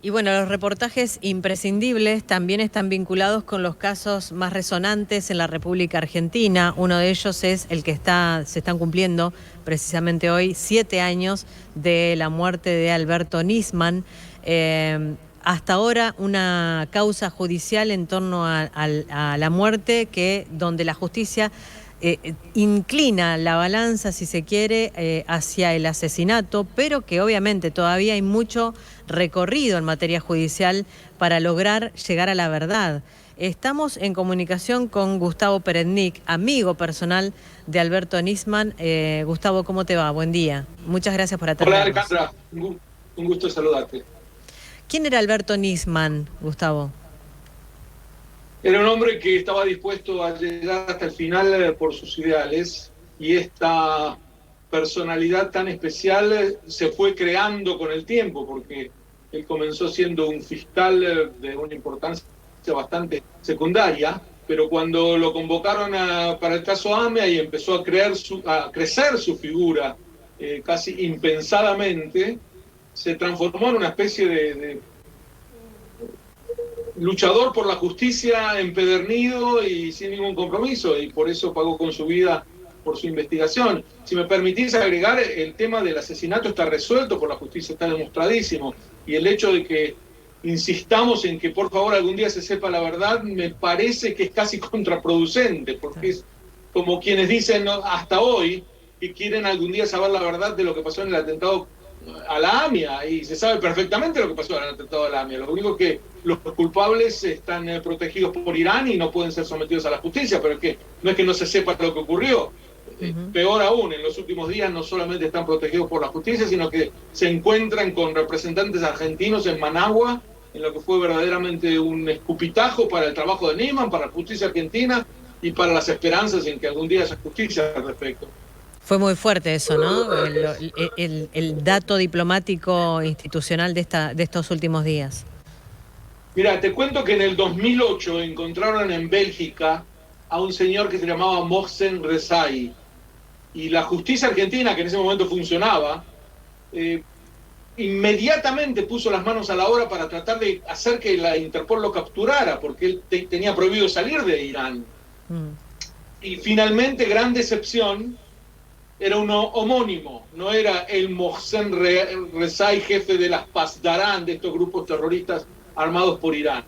Y bueno, los reportajes imprescindibles también están vinculados con los casos más resonantes en la República Argentina. Uno de ellos es el que se están cumpliendo precisamente hoy 7 años de la muerte de Alberto Nisman. Hasta ahora una causa judicial en torno a la muerte donde la justicia inclina la balanza, si se quiere, hacia el asesinato, pero que obviamente todavía hay mucho recorrido en materia judicial para lograr llegar a la verdad. Estamos en comunicación con Gustavo Peretnik, amigo personal de Alberto Nisman. Gustavo, ¿cómo te va? Buen día. Muchas gracias por Hola atendernos. Alejandra, un gusto saludarte. ¿Quién era Alberto Nisman, Gustavo? Era un hombre que estaba dispuesto a llegar hasta el final por sus ideales, y esta personalidad tan especial se fue creando con el tiempo, porque él comenzó siendo un fiscal de una importancia bastante secundaria, pero cuando lo convocaron para el caso AMIA y empezó a crecer su figura casi impensadamente, se transformó en una especie de luchador por la justicia empedernido y sin ningún compromiso, y por eso pagó con su vida por su investigación. Si me permitís agregar, el tema del asesinato está resuelto por la justicia, está demostradísimo, y el hecho de que insistamos en que por favor algún día se sepa la verdad me parece que es casi contraproducente, porque es como quienes dicen, ¿no?, hasta hoy, que quieren algún día saber la verdad de lo que pasó en el atentado a la AMIA, y se sabe perfectamente lo que pasó en el atentado a la AMIA. Lo único que los culpables están protegidos por Irán y no pueden ser sometidos a la justicia, pero es que no es que no se sepa lo que ocurrió. Peor aún, en los últimos días no solamente están protegidos por la justicia, sino que se encuentran con representantes argentinos en Managua, en lo que fue verdaderamente un escupitajo para el trabajo de Nisman, para la justicia argentina y para las esperanzas en que algún día haya justicia al respecto. Fue muy fuerte eso, ¿no? El dato diplomático institucional de estos últimos días. Mira, te cuento que en el 2008 encontraron en Bélgica a un señor que se llamaba Mohsen Rezaei, y la justicia argentina, que en ese momento funcionaba, inmediatamente puso las manos a la obra para tratar de hacer que la Interpol lo capturara, porque él tenía prohibido salir de Irán. Y finalmente, gran decepción, era uno homónimo, no era el Mohsen Rezaei, jefe de las Pasdaran, de estos grupos terroristas armados por Irán.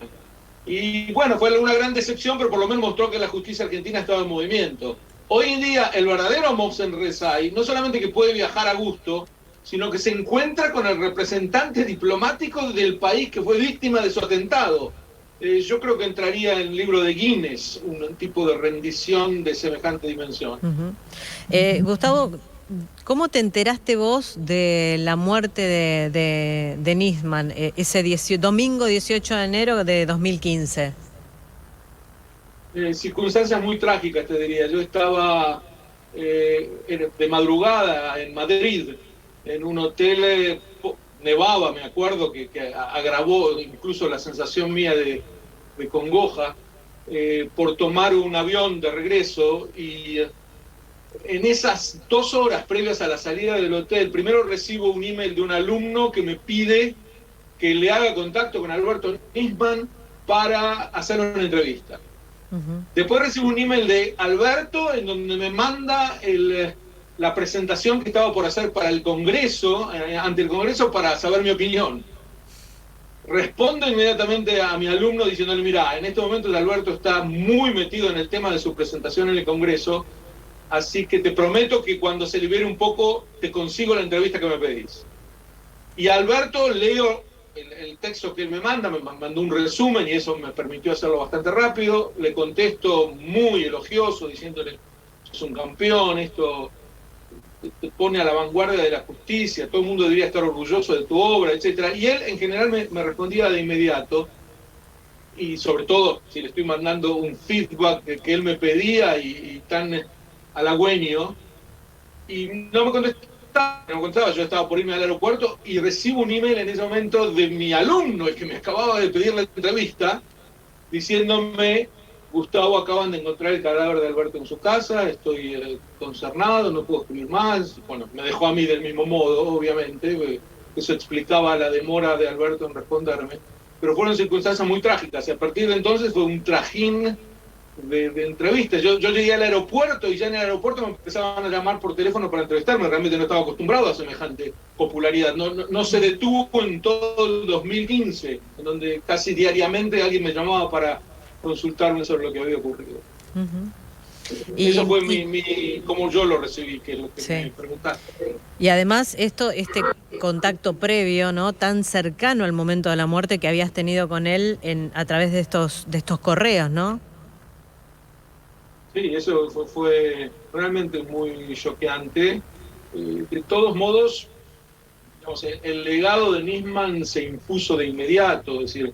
Y bueno, fue una gran decepción, pero por lo menos mostró que la justicia argentina estaba en movimiento. Hoy en día, el verdadero Mohsen Rezaei no solamente que puede viajar a gusto, sino que se encuentra con el representante diplomático del país que fue víctima de su atentado. Yo creo que entraría en el libro de Guinness un tipo de rendición de semejante dimensión. Gustavo, ¿cómo te enteraste vos de la muerte de Nisman ese domingo 18 de enero de 2015? Circunstancias muy trágicas, te diría. Yo estaba de madrugada en Madrid, en un hotel, nevaba, me acuerdo, que agravó incluso la sensación mía de congoja, por tomar un avión de regreso, y en esas 2 horas previas a la salida del hotel, primero recibo un email de un alumno que me pide que le haga contacto con Alberto Nisman para hacer una entrevista. Después recibo un email de Alberto en donde me manda la presentación que estaba por hacer para el Congreso, ante el Congreso, para saber mi opinión. Respondo inmediatamente a mi alumno diciéndole: mira, en este momento Alberto está muy metido en el tema de su presentación en el Congreso, así que te prometo que cuando se libere un poco te consigo la entrevista que me pedís. Y a Alberto leo el texto que él me mandó un resumen, y eso me permitió hacerlo bastante rápido. Le contesto muy elogioso, diciéndole: es un campeón, esto te pone a la vanguardia de la justicia, todo el mundo debería estar orgulloso de tu obra, etc. Y él en general me respondía de inmediato, y sobre todo si le estoy mandando un feedback que él me pedía y tan halagüeño, y no me contestaba. Yo estaba por irme al aeropuerto y recibo un email en ese momento de mi alumno, el que me acababa de pedir la entrevista, diciéndome: Gustavo, acaban de encontrar el cadáver de Alberto en su casa, estoy consternado, no puedo escribir más. Bueno, me dejó a mí del mismo modo, obviamente, eso explicaba la demora de Alberto en responderme, pero fueron circunstancias muy trágicas, y a partir de entonces fue un trajín de entrevistas. Yo llegué al aeropuerto y ya en el aeropuerto me empezaban a llamar por teléfono para entrevistarme. Realmente no estaba acostumbrado a semejante popularidad. No se detuvo en todo el 2015, en donde casi diariamente alguien me llamaba para consultarme sobre lo que había ocurrido. Eso fue como yo lo recibí, que es lo que me preguntaste. Y además este contacto previo, ¿no?, tan cercano al momento de la muerte que habías tenido con él a través de estos correos, ¿no? Sí, eso fue realmente muy choqueante. De todos modos, digamos, el legado de Nisman se impuso de inmediato, es decir,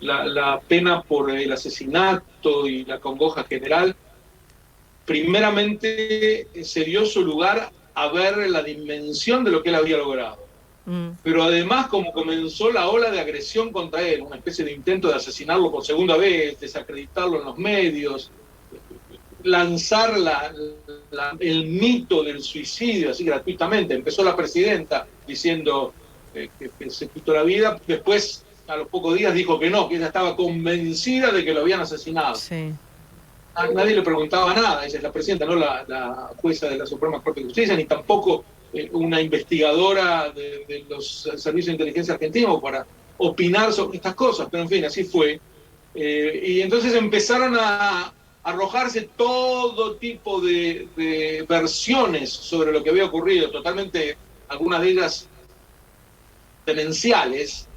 la pena por el asesinato y la congoja general, primeramente se dio su lugar a ver la dimensión de lo que él había logrado. Pero además, como comenzó la ola de agresión contra él, una especie de intento de asesinarlo por segunda vez, desacreditarlo en los medios, lanzar el mito del suicidio así gratuitamente. Empezó la presidenta diciendo que se quitó la vida, después a los pocos días dijo que no, que ella estaba convencida de que lo habían asesinado. Sí. A nadie le preguntaba nada, ella es la presidenta, no la jueza de la Suprema Corte de Justicia, ni tampoco una investigadora de los servicios de inteligencia argentinos para opinar sobre estas cosas, pero en fin, así fue. Y entonces empezaron a arrojarse todo tipo de versiones sobre lo que había ocurrido, totalmente, algunas de ellas demenciales,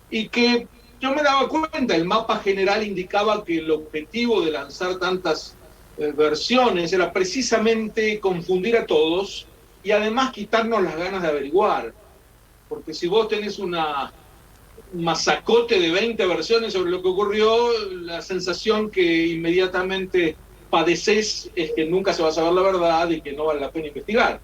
y que yo me daba cuenta, el mapa general indicaba que el objetivo de lanzar tantas versiones era precisamente confundir a todos y además quitarnos las ganas de averiguar, porque si vos tenés un masacote de 20 versiones sobre lo que ocurrió, la sensación que inmediatamente padeces es que nunca se va a saber la verdad y que no vale la pena investigar.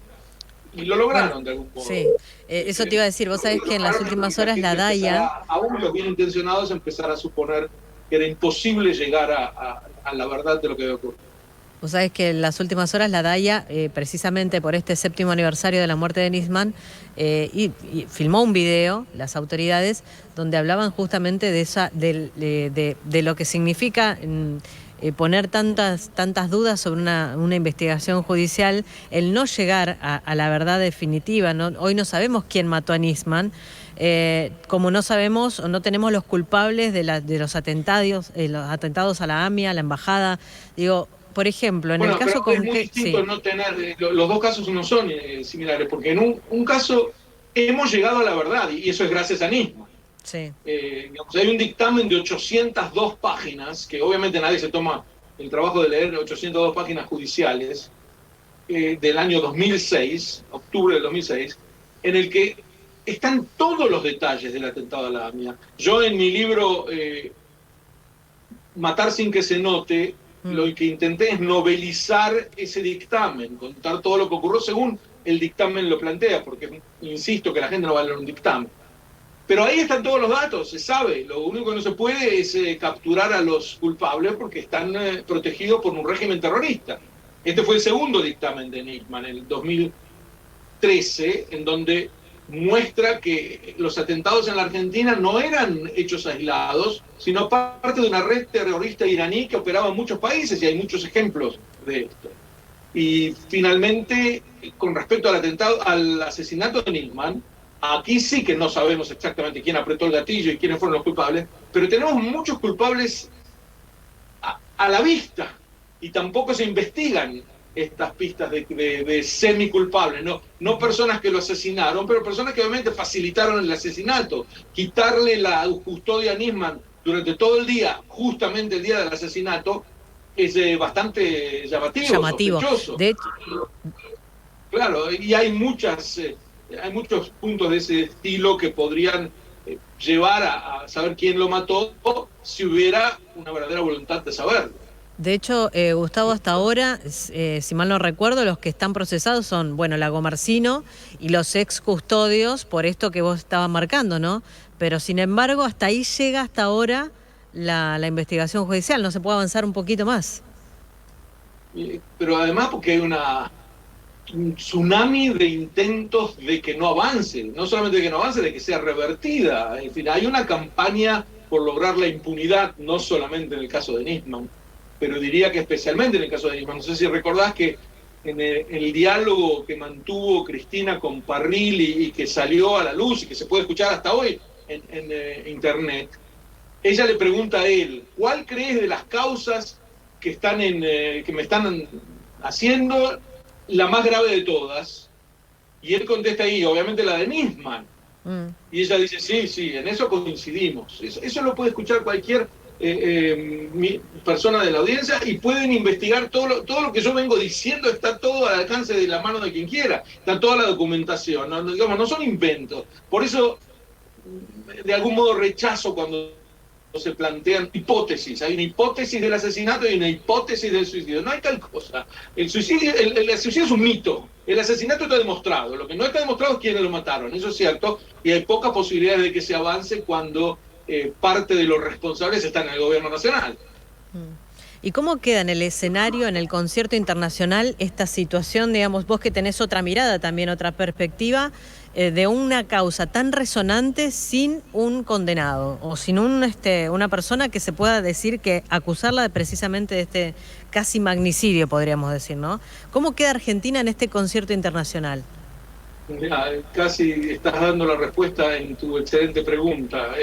Y lo lograron de algún modo. Sí, eso te iba a decir. Vos sabés que en las últimas horas la DAIA... Aún los bien intencionados empezar a suponer que era imposible llegar a la verdad de lo que había ocurrido. Vos sabés que en las últimas horas la DAIA, precisamente por este 7º aniversario de la muerte de Nisman, y filmó un video, las autoridades, donde hablaban justamente de lo que significa poner tantas dudas sobre una investigación judicial, el no llegar a la verdad definitiva, ¿no? Hoy no sabemos quién mató a Nisman, como no sabemos o no tenemos los culpables de los atentados a la AMIA, a la embajada. Digo, por ejemplo, en el caso con es muy distinto no tener, los dos casos no son similares, porque en un caso hemos llegado a la verdad, y eso es gracias a Nisman. Sí. Digamos, hay un dictamen de 802 páginas, que obviamente nadie se toma el trabajo de leer 802 páginas judiciales, del año 2006, octubre del 2006, en el que están todos los detalles del atentado a la AMIA. Yo en mi libro Matar sin que se note, lo que intenté es novelizar ese dictamen, contar todo lo que ocurrió según el dictamen lo plantea, porque insisto que la gente no va a leer un dictamen. Pero ahí están todos los datos, se sabe. Lo único que no se puede es capturar a los culpables porque están protegidos por un régimen terrorista. Este fue el segundo dictamen de Nisman, en el 2013, en donde muestra que los atentados en la Argentina no eran hechos aislados, sino parte de una red terrorista iraní que operaba en muchos países, y hay muchos ejemplos de esto. Y finalmente, con respecto al asesinato de Nisman, aquí sí que no sabemos exactamente quién apretó el gatillo y quiénes fueron los culpables, pero tenemos muchos culpables a la vista, y tampoco se investigan estas pistas de semiculpables, no personas que lo asesinaron, pero personas que obviamente facilitaron el asesinato. Quitarle la custodia a Nisman durante todo el día, justamente el día del asesinato, es bastante llamativo. Sospechoso. De hecho, claro, y hay muchos puntos de ese estilo que podrían llevar a saber quién lo mató si hubiera una verdadera voluntad de saberlo. De hecho, Gustavo, hasta ahora, si mal no recuerdo, los que están procesados son, bueno, Lagomarsino y los ex custodios, por esto que vos estabas marcando, ¿no? Pero sin embargo, hasta ahí llega hasta ahora la investigación judicial. ¿No se puede avanzar un poquito más? Pero además porque hay un tsunami de intentos de que no avance, no solamente de que no avance, de que sea revertida. En fin, hay una campaña por lograr la impunidad, no solamente en el caso de Nisman, pero diría que especialmente en el caso de Nisman. No sé si recordás que en el diálogo que mantuvo Cristina con Parrilli y que salió a la luz y que se puede escuchar hasta hoy en internet, ella le pregunta a él, ¿cuál crees de las causas que me están haciendo la más grave de todas? Y él contesta ahí, obviamente la de Nisman. Y ella dice, sí, en eso coincidimos. Eso lo puede escuchar cualquier persona de la audiencia y pueden investigar todo lo que yo vengo diciendo, está todo al alcance de la mano de quien quiera. Está toda la documentación, no son inventos. Por eso, de algún modo, rechazo cuando se plantean hipótesis. Hay una hipótesis del asesinato y una hipótesis del suicidio. No hay tal cosa. El suicidio es un mito. El asesinato está demostrado. Lo que no está demostrado es quiénes lo mataron. Eso es cierto. Y hay pocas posibilidades de que se avance cuando parte de los responsables están en el gobierno nacional. ¿Y cómo queda en el escenario, en el concierto internacional, esta situación, digamos, vos que tenés otra mirada también, otra perspectiva, de una causa tan resonante sin un condenado o sin una persona que se pueda decir que acusarla precisamente de este casi magnicidio, podríamos decir, ¿no? ¿Cómo queda Argentina en este concierto internacional? Mirá, casi estás dando la respuesta en tu excelente pregunta.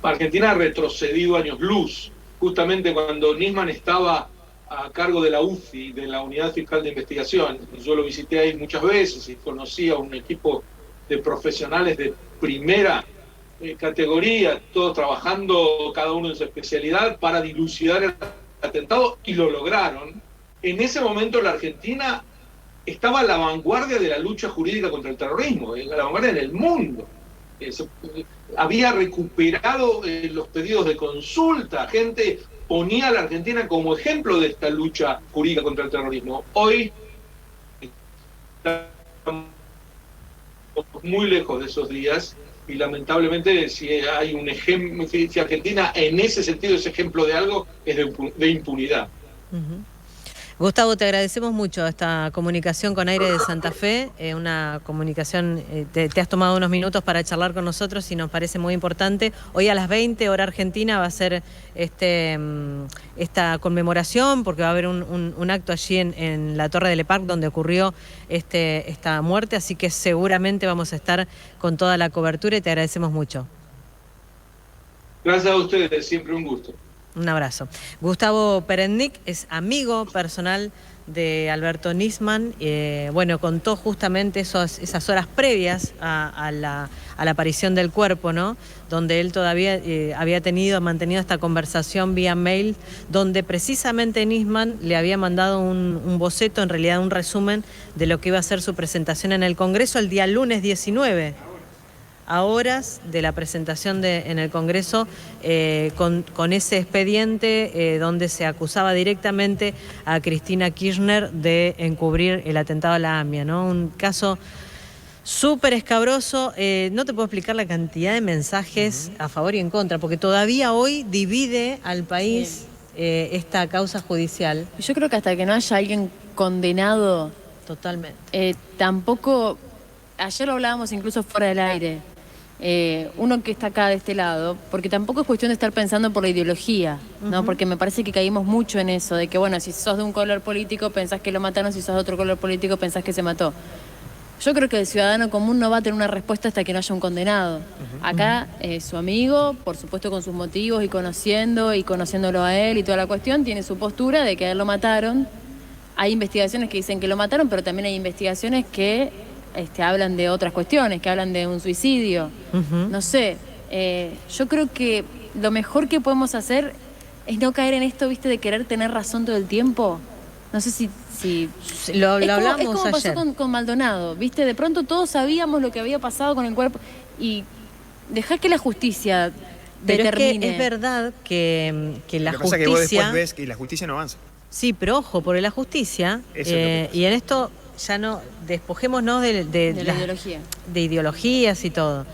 Argentina ha retrocedido años luz. Justamente cuando Nisman estaba a cargo de la UFI, de la Unidad Fiscal de Investigación, yo lo visité ahí muchas veces y conocí a un equipo de profesionales de primera categoría, todos trabajando cada uno en su especialidad para dilucidar el atentado, y lo lograron. En ese momento la Argentina estaba a la vanguardia de la lucha jurídica contra el terrorismo, a la vanguardia en el mundo. Había recuperado los pedidos de consulta, gente ponía a la Argentina como ejemplo de esta lucha jurídica contra el terrorismo. Hoy estamos muy lejos de esos días y lamentablemente si hay un ejemplo, si Argentina en ese sentido es ejemplo de algo, es de impunidad. Gustavo, te agradecemos mucho esta comunicación con Aire de Santa Fe, una comunicación, te has tomado unos minutos para charlar con nosotros y nos parece muy importante. Hoy a las 20, hora argentina, va a ser esta conmemoración, porque va a haber un acto allí en la Torre del Parc donde ocurrió esta muerte, así que seguramente vamos a estar con toda la cobertura y te agradecemos mucho. Gracias a ustedes, siempre un gusto. Un abrazo. Gustavo Perennik es amigo personal de Alberto Nisman. Bueno, contó justamente esas horas previas a la aparición del cuerpo, ¿no? Donde él todavía había mantenido esta conversación vía mail, donde precisamente Nisman le había mandado un boceto, en realidad un resumen de lo que iba a ser su presentación en el Congreso el día lunes 19. A horas de la presentación en el Congreso, con ese expediente donde se acusaba directamente a Cristina Kirchner de encubrir el atentado a la AMIA, ¿no? Un caso súper escabroso. No te puedo explicar la cantidad de mensajes a favor y en contra, porque todavía hoy divide al país esta causa judicial. Yo creo que hasta que no haya alguien condenado, totalmente. Tampoco, ayer lo hablábamos incluso fuera del aire, uno que está acá de este lado, porque tampoco es cuestión de estar pensando por la ideología, ¿no? Porque me parece que caímos mucho en eso, de que bueno, si sos de un color político pensás que lo mataron, si sos de otro color político pensás que se mató. Yo creo que el ciudadano común no va a tener una respuesta hasta que no haya un condenado. Acá su amigo, por supuesto con sus motivos y conociéndolo a él y toda la cuestión, tiene su postura de que a él lo mataron. Hay investigaciones que dicen que lo mataron, pero también hay investigaciones que hablan de otras cuestiones, que hablan de un suicidio. No sé, yo creo que lo mejor que podemos hacer es no caer en esto, ¿viste? De querer tener razón todo el tiempo. No sé si lo hablamos es como ayer. Pasó con Maldonado, ¿viste? De pronto todos sabíamos lo que había pasado con el cuerpo y dejá que la justicia determine. Es que es verdad que la justicia... Lo que pasa es que vos después ves que la justicia no avanza. Sí, pero ojo, porque la justicia, y en esto ya no despojémonos de la ideología. De ideologías y todo.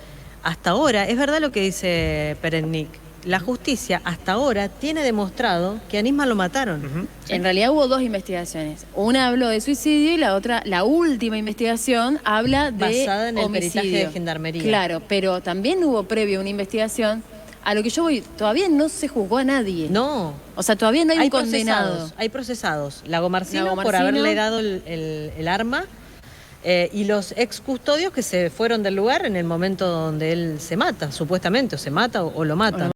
Hasta ahora, es verdad lo que dice Perennik, la justicia hasta ahora tiene demostrado que a Nisman lo mataron. En realidad hubo 2 investigaciones. Una habló de suicidio y la otra, la última investigación, habla de basada en el homicidio. peritaje de gendarmería. Claro, pero también hubo previo una investigación. A lo que yo voy, todavía no se juzgó a nadie. No. O sea, todavía no hay un condenado. Procesados, hay procesados. Lagomarsino por Lagomarsino, haberle dado el arma y los ex custodios que se fueron del lugar en el momento donde él se mata, supuestamente, o se mata o lo matan.